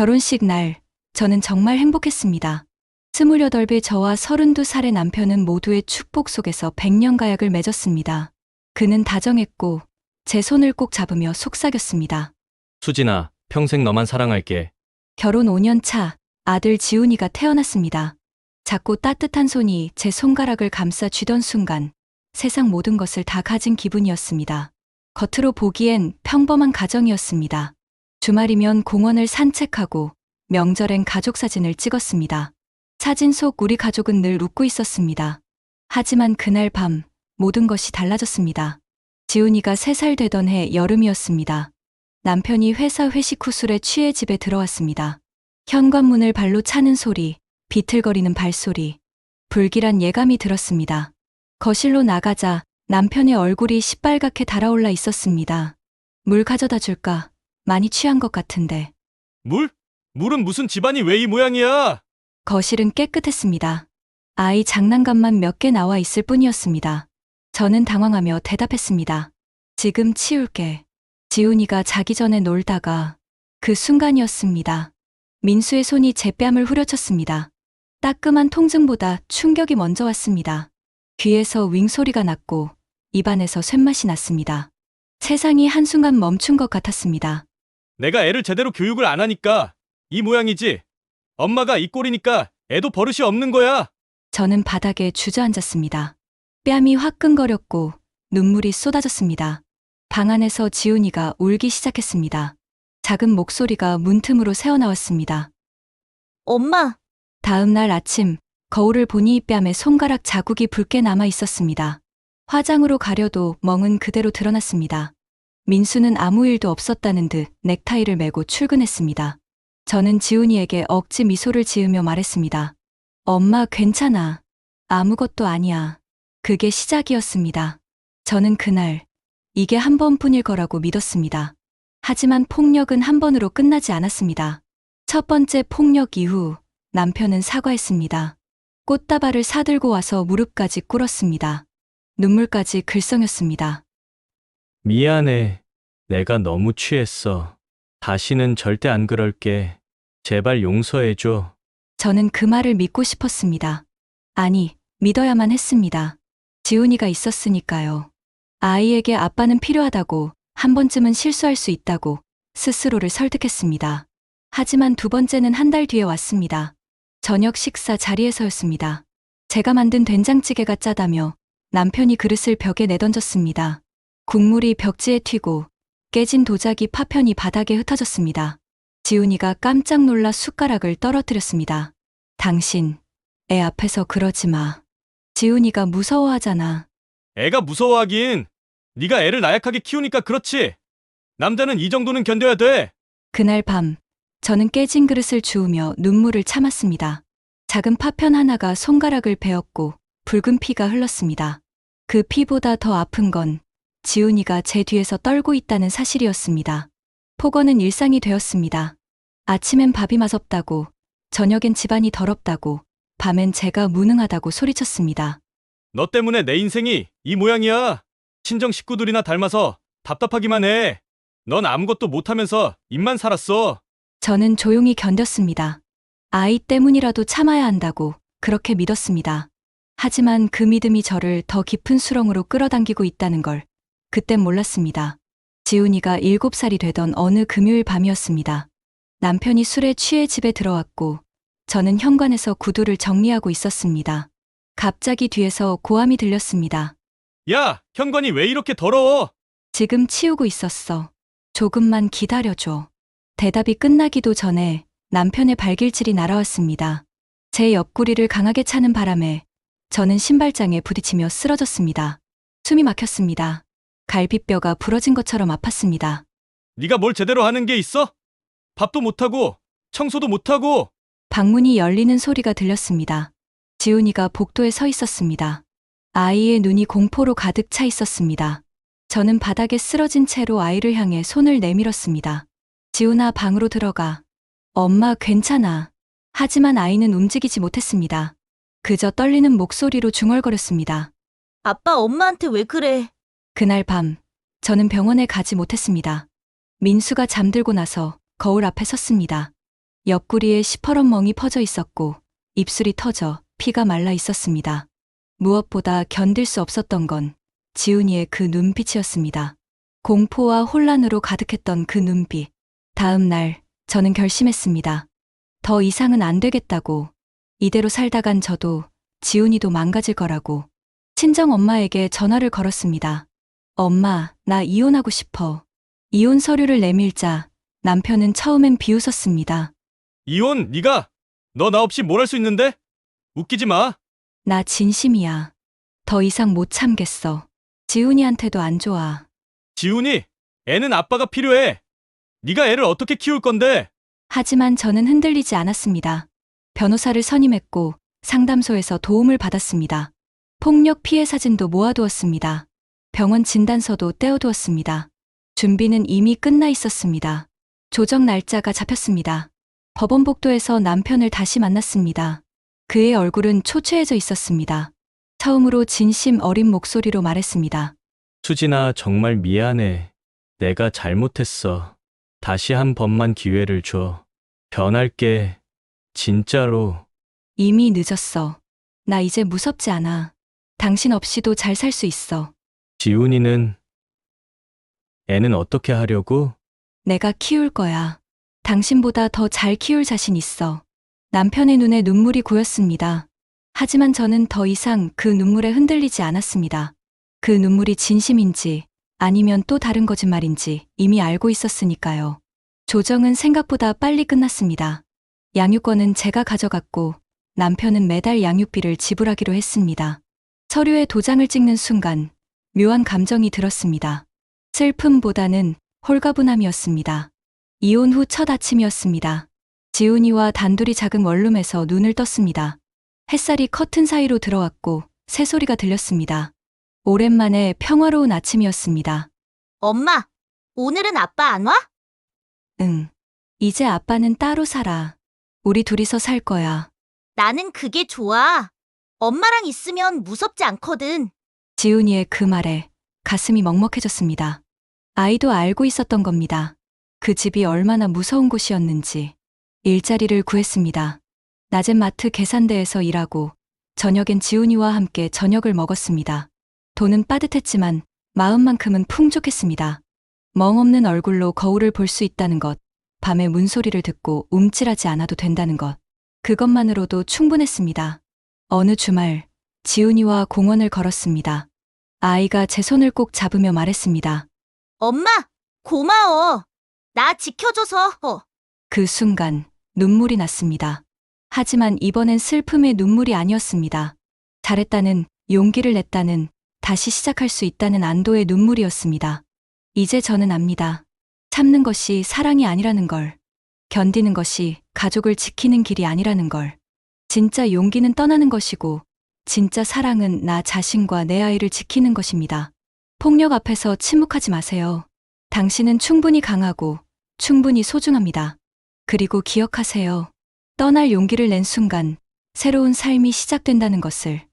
결혼식 날, 저는 정말 행복했습니다. 28배 저와 32살의 남편은 모두의 축복 속에서 100년 가약을 맺었습니다. 그는 다정했고 제 손을 꼭 잡으며 속삭였습니다. 수진아, 평생 너만 사랑할게. 결혼 5년 차 아들 지훈이가 태어났습니다. 작고 따뜻한 손이 제 손가락을 감싸 쥐던 순간 세상 모든 것을 다 가진 기분이었습니다. 겉으로 보기엔 평범한 가정이었습니다. 주말이면 공원을 산책하고 명절엔 가족 사진을 찍었습니다. 사진 속 우리 가족은 늘 웃고 있었습니다. 하지만 그날 밤 모든 것이 달라졌습니다. 지훈이가 3살 되던 해 여름이었습니다. 남편이 회사 회식 후 술에 취해 집에 들어왔습니다. 현관문을 발로 차는 소리, 비틀거리는 발소리, 불길한 예감이 들었습니다. 거실로 나가자 남편의 얼굴이 시뻘겋게 달아올라 있었습니다. 물 가져다 줄까? 많이 취한 것 같은데. 물? 물은 무슨 집안이 왜 이 모양이야? 거실은 깨끗했습니다. 아이 장난감만 몇 개 나와 있을 뿐이었습니다. 저는 당황하며 대답했습니다. 지금 치울게. 지훈이가 자기 전에 놀다가 그 순간이었습니다. 민수의 손이 제 뺨을 후려쳤습니다. 따끔한 통증보다 충격이 먼저 왔습니다. 귀에서 윙 소리가 났고 입안에서 쇳맛이 났습니다. 세상이 한순간 멈춘 것 같았습니다. 내가 애를 제대로 교육을 안 하니까 이 모양이지. 엄마가 이 꼴이니까 애도 버릇이 없는 거야. 저는 바닥에 주저앉았습니다. 뺨이 화끈거렸고 눈물이 쏟아졌습니다. 방 안에서 지훈이가 울기 시작했습니다. 작은 목소리가 문틈으로 새어나왔습니다. 엄마, 다음 날 아침 거울을 보니 뺨에 손가락 자국이 붉게 남아 있었습니다. 화장으로 가려도 멍은 그대로 드러났습니다. 민수는 아무 일도 없었다는 듯 넥타이를 메고 출근했습니다. 저는 지훈이에게 억지 미소를 지으며 말했습니다. 엄마 괜찮아. 아무것도 아니야. 그게 시작이었습니다. 저는 그날 이게 한 번뿐일 거라고 믿었습니다. 하지만 폭력은 한 번으로 끝나지 않았습니다. 첫 번째 폭력 이후 남편은 사과했습니다. 꽃다발을 사들고 와서 무릎까지 꿇었습니다. 눈물까지 글썽였습니다. 미안해. 내가 너무 취했어. 다시는 절대 안 그럴게. 제발 용서해줘. 저는 그 말을 믿고 싶었습니다. 아니, 믿어야만 했습니다. 지훈이가 있었으니까요. 아이에게 아빠는 필요하다고, 한 번쯤은 실수할 수 있다고 스스로를 설득했습니다. 하지만 두 번째는 한 달 뒤에 왔습니다. 저녁 식사 자리에서였습니다. 제가 만든 된장찌개가 짜다며 남편이 그릇을 벽에 내던졌습니다. 국물이 벽지에 튀고 깨진 도자기 파편이 바닥에 흩어졌습니다. 지훈이가 깜짝 놀라 숟가락을 떨어뜨렸습니다. 당신, 애 앞에서 그러지 마. 지훈이가 무서워하잖아. 애가 무서워하긴. 네가 애를 나약하게 키우니까 그렇지. 남자는 이 정도는 견뎌야 돼. 그날 밤, 저는 깨진 그릇을 주우며 눈물을 참았습니다. 작은 파편 하나가 손가락을 베었고 붉은 피가 흘렀습니다. 그 피보다 더 아픈 건 지훈이가 제 뒤에서 떨고 있다는 사실이었습니다. 폭언은 일상이 되었습니다. 아침엔 밥이 맛없다고, 저녁엔 집안이 더럽다고, 밤엔 제가 무능하다고 소리쳤습니다. 너 때문에 내 인생이 이 모양이야. 친정 식구들이나 닮아서 답답하기만 해. 넌 아무것도 못하면서 입만 살았어. 저는 조용히 견뎠습니다. 아이 때문이라도 참아야 한다고 그렇게 믿었습니다. 하지만 그 믿음이 저를 더 깊은 수렁으로 끌어당기고 있다는 걸 그땐 몰랐습니다. 지훈이가 7살이 되던 어느 금요일 밤이었습니다. 남편이 술에 취해 집에 들어왔고 저는 현관에서 구두를 정리하고 있었습니다. 갑자기 뒤에서 고함이 들렸습니다. 야, 현관이 왜 이렇게 더러워? 지금 치우고 있었어. 조금만 기다려줘. 대답이 끝나기도 전에 남편의 발길질이 날아왔습니다. 제 옆구리를 강하게 차는 바람에 저는 신발장에 부딪히며 쓰러졌습니다. 숨이 막혔습니다. 갈비뼈가 부러진 것처럼 아팠습니다. 네가 뭘 제대로 하는 게 있어? 밥도 못하고 청소도 못하고. 방문이 열리는 소리가 들렸습니다. 지훈이가 복도에 서 있었습니다. 아이의 눈이 공포로 가득 차 있었습니다. 저는 바닥에 쓰러진 채로 아이를 향해 손을 내밀었습니다. 지훈아, 방으로 들어가. 엄마 괜찮아. 하지만 아이는 움직이지 못했습니다. 그저 떨리는 목소리로 중얼거렸습니다. 아빠 엄마한테 왜 그래? 그날 밤, 저는 병원에 가지 못했습니다. 민수가 잠들고 나서 거울 앞에 섰습니다. 옆구리에 시퍼런 멍이 퍼져 있었고 입술이 터져 피가 말라 있었습니다. 무엇보다 견딜 수 없었던 건 지훈이의 그 눈빛이었습니다. 공포와 혼란으로 가득했던 그 눈빛. 다음 날 저는 결심했습니다. 더 이상은 안 되겠다고. 이대로 살다간 저도 지훈이도 망가질 거라고. 친정 엄마에게 전화를 걸었습니다. 엄마, 나 이혼하고 싶어. 이혼 서류를 내밀자 남편은 처음엔 비웃었습니다. 이혼 네가 너 나 없이 뭘 할 수 있는데? 웃기지 마. 나 진심이야. 더 이상 못 참겠어. 지훈이한테도 안 좋아. 지훈이 애는 아빠가 필요해. 네가 애를 어떻게 키울 건데? 하지만 저는 흔들리지 않았습니다. 변호사를 선임했고 상담소에서 도움을 받았습니다. 폭력 피해 사진도 모아두었습니다. 병원 진단서도 떼어두었습니다. 준비는 이미 끝나 있었습니다. 조정 날짜가 잡혔습니다. 법원 복도에서 남편을 다시 만났습니다. 그의 얼굴은 초췌해져 있었습니다. 처음으로 진심 어린 목소리로 말했습니다. 수진아, 정말 미안해. 내가 잘못했어. 다시 한 번만 기회를 줘. 변할게. 진짜로. 이미 늦었어. 나 이제 무섭지 않아. 당신 없이도 잘 살 수 있어. 지훈이는 애는 어떻게 하려고? 내가 키울 거야. 당신보다 더 잘 키울 자신 있어. 남편의 눈에 눈물이 고였습니다. 하지만 저는 더 이상 그 눈물에 흔들리지 않았습니다. 그 눈물이 진심인지 아니면 또 다른 거짓말인지 이미 알고 있었으니까요. 조정은 생각보다 빨리 끝났습니다. 양육권은 제가 가져갔고 남편은 매달 양육비를 지불하기로 했습니다. 서류에 도장을 찍는 순간 묘한 감정이 들었습니다. 슬픔보다는 홀가분함이었습니다. 이혼 후 첫 아침이었습니다. 지훈이와 단둘이 작은 원룸에서 눈을 떴습니다. 햇살이 커튼 사이로 들어왔고 새소리가 들렸습니다. 오랜만에 평화로운 아침이었습니다. 엄마, 오늘은 아빠 안 와? 응. 이제 아빠는 따로 살아. 우리 둘이서 살 거야. 나는 그게 좋아. 엄마랑 있으면 무섭지 않거든. 지훈이의 그 말에 가슴이 먹먹해졌습니다. 아이도 알고 있었던 겁니다. 그 집이 얼마나 무서운 곳이었는지. 일자리를 구했습니다. 낮엔 마트 계산대에서 일하고 저녁엔 지훈이와 함께 저녁을 먹었습니다. 돈은 빠듯했지만 마음만큼은 풍족했습니다. 멍없는 얼굴로 거울을 볼 수 있다는 것, 밤에 문소리를 듣고 움찔하지 않아도 된다는 것, 그것만으로도 충분했습니다. 어느 주말 지훈이와 공원을 걸었습니다. 아이가 제 손을 꼭 잡으며 말했습니다. 엄마, 고마워. 나 지켜줘서. 그 순간 눈물이 났습니다. 하지만 이번엔 슬픔의 눈물이 아니었습니다. 잘했다는, 용기를 냈다는, 다시 시작할 수 있다는 안도의 눈물이었습니다. 이제 저는 압니다. 참는 것이 사랑이 아니라는 걸. 견디는 것이 가족을 지키는 길이 아니라는 걸. 진짜 용기는 떠나는 것이고, 진짜 사랑은 나 자신과 내 아이를 지키는 것입니다. 폭력 앞에서 침묵하지 마세요. 당신은 충분히 강하고, 충분히 소중합니다. 그리고 기억하세요. 떠날 용기를 낸 순간, 새로운 삶이 시작된다는 것을.